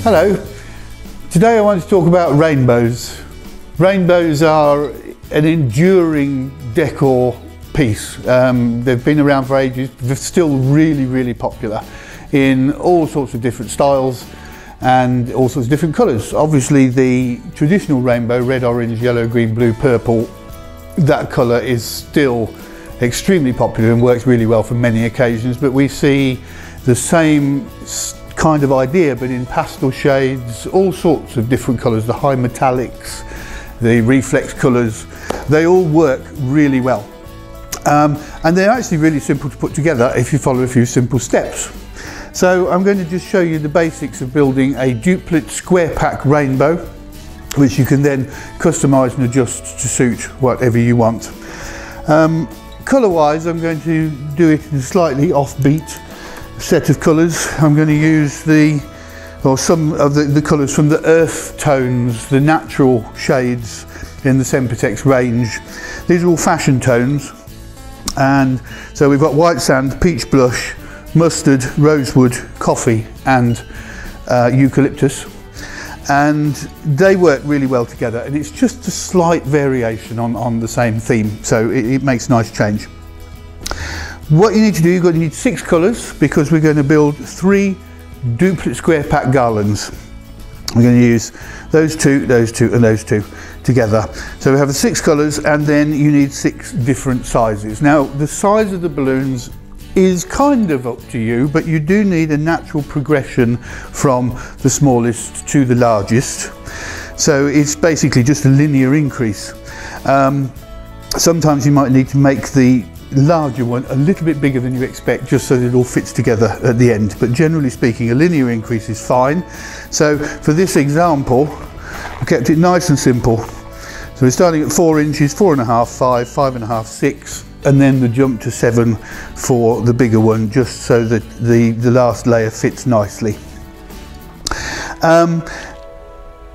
Hello. Today I want to talk about rainbows. Rainbows are an enduring decor piece. They've been around for ages. They're still really popular in all sorts of different styles and all sorts of different colours. Obviously the traditional rainbow, red, orange, yellow, green, blue, purple, that colour is still extremely popular and works really well for many occasions, but we see the same kind of idea but in pastel shades, all sorts of different colours, the high metallics, the reflex colours, they all work really well. And they're actually really simple to put together if you follow a few simple steps. So I'm going to just show you the basics of building a duplicate square pack rainbow, which you can then customise and adjust to suit whatever you want. Colour wise, I'm going to do it in a slightly offbeat set of colours. I'm going to use some of the colours from the earth tones, the natural shades in the Sempertex range. These are all fashion tones, and so we've got white sand, peach blush, mustard, rosewood, coffee and eucalyptus, and they work really well together, and it's just a slight variation on the same theme, so it makes a nice change. What you need to do, you need 6 colours because we're going to build 3 duplicate square pack garlands. We're going to use those two and those two together. So we have 6 colours, and then you need 6 different sizes. Now the size of the balloons is kind of up to you, but you do need a natural progression from the smallest to the largest. So it's basically just a linear increase. Sometimes you might need to make the larger one a little bit bigger than you expect, just so that it all fits together at the end, but generally speaking a linear increase is fine. So for this example I kept it nice and simple. So we're starting at 4 inches, 4.5, 5, 5.5, 6, and then the jump to 7 for the bigger one, just so that the last layer fits nicely.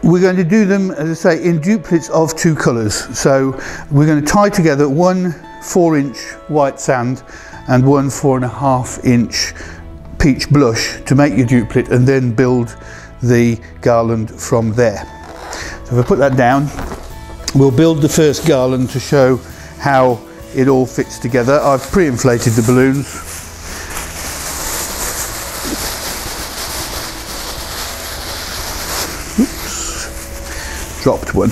We're going to do them, as I say, in duplicates of 2 colours. So we're going to tie together one 4-inch white sand and one 4.5-inch peach blush to make your duplicate, and then build the garland from there. So if I put that down, we'll build the first garland to show how it all fits together. I've pre-inflated the balloons. Oops, dropped one.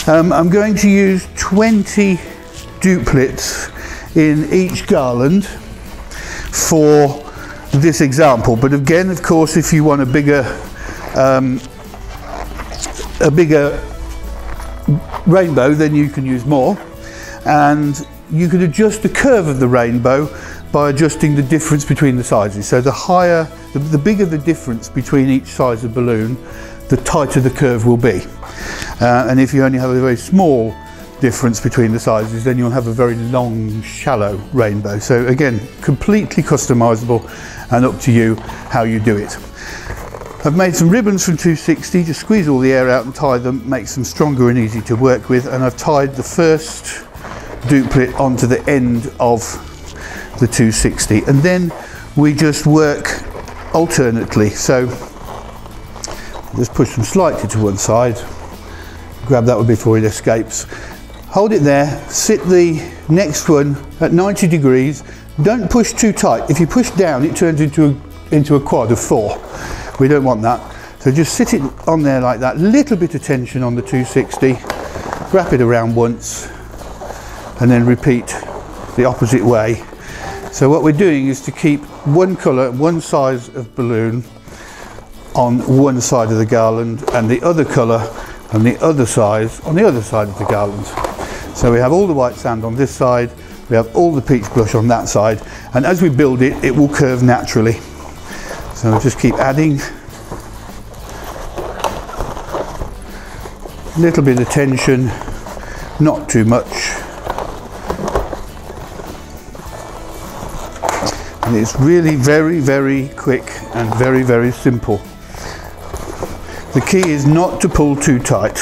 I'm going to use 20 duplicates in each garland for this example, but again, of course, if you want a bigger rainbow, then you can use more, and you can adjust the curve of the rainbow by adjusting the difference between the sizes. So the bigger the difference between each size of balloon, the tighter the curve will be, and if you only have a very small difference between the sizes, then you'll have a very long, shallow rainbow. So again, completely customizable and up to you how you do it. I've made some ribbons from 260, just squeeze all the air out and tie them, makes them stronger and easy to work with, and I've tied the first duplicate onto the end of the 260, and then we just work alternately. So just push them slightly to one side, grab that one before it escapes. Hold it there, sit the next one at 90 degrees, don't push too tight. If you push down, it turns into a quad of 4. We don't want that. So just sit it on there like that, little bit of tension on the 260, wrap it around once, and then repeat the opposite way. So what we're doing is to keep one colour, one size of balloon on one side of the garland, and the other colour and the other size on the other side of the garland. So we have all the white sand on this side, we have all the peach blush on that side, and as we build it, it will curve naturally. So we'll just keep adding a little bit of tension, not too much, and it's really very quick and very simple. The key is not to pull too tight.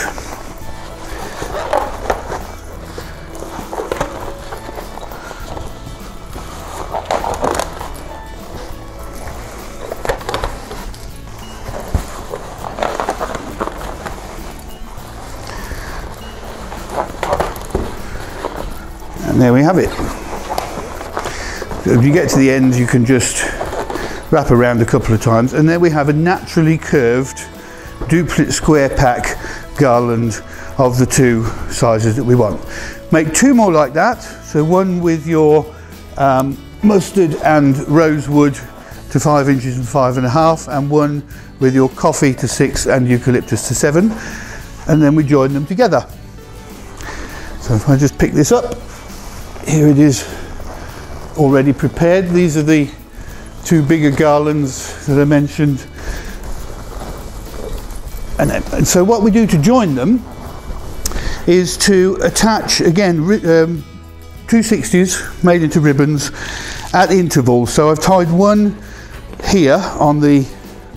And there we have it. So if you get to the end, you can just wrap around a couple of times, and there we have a naturally curved duplicate square pack garland of the two sizes that we want. Make two more like that, so one with your mustard and rosewood to 5 inches and 5.5, and one with your coffee to 6 and eucalyptus to 7, and then we join them together. So if I just pick this up, here it is already prepared. These are the two bigger garlands that I mentioned, and so what we do to join them is to attach again 260s made into ribbons at intervals. So I've tied one here on the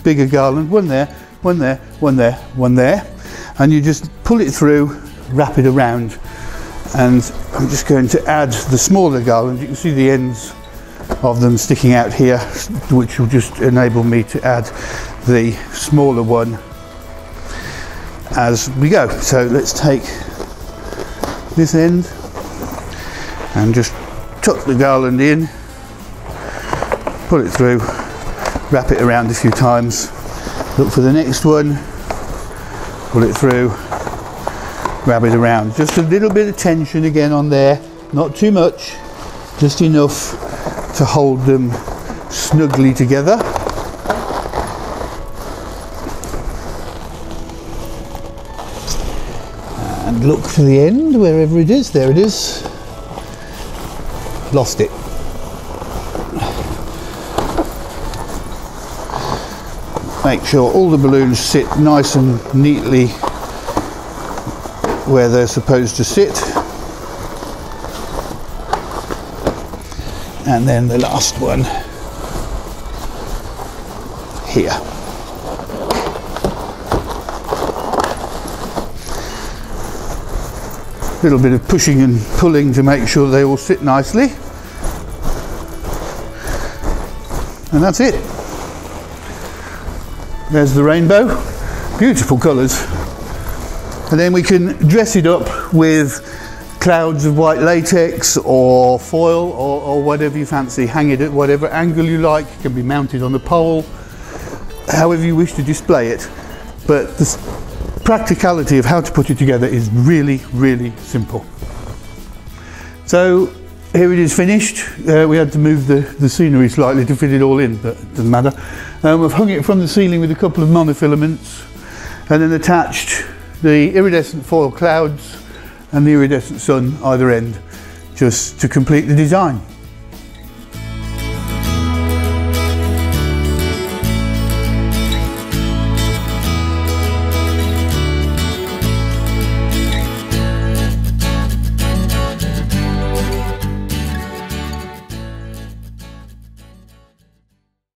bigger garland, one there, one there, one there, one there, and you just pull it through, wrap it around, and I'm just going to add the smaller garland. You can see the ends of them sticking out here, which will just enable me to add the smaller one as we go. So let's take this end and just tuck the garland in, pull it through, wrap it around a few times, look for the next one, pull it through, wrap it around. Just a little bit of tension again on there, not too much, just enough to hold them snugly together. And look for the end, wherever it is. There it is. Lost it. Make sure all the balloons sit nice and neatly where they're supposed to sit. And then the last one here. A little bit of pushing and pulling to make sure they all sit nicely. And that's it. There's the rainbow. Beautiful colours. And then we can dress it up with clouds of white latex or foil or whatever you fancy. Hang it at whatever angle you like. It can be mounted on a pole, however you wish to display it. But the practicality of how to put it together is really, really simple. So here it is finished. We had to move the scenery slightly to fit it all in, but it doesn't matter. We've hung it from the ceiling with a couple of monofilaments, and then attached the iridescent foil clouds and the iridescent sun either end, just to complete the design.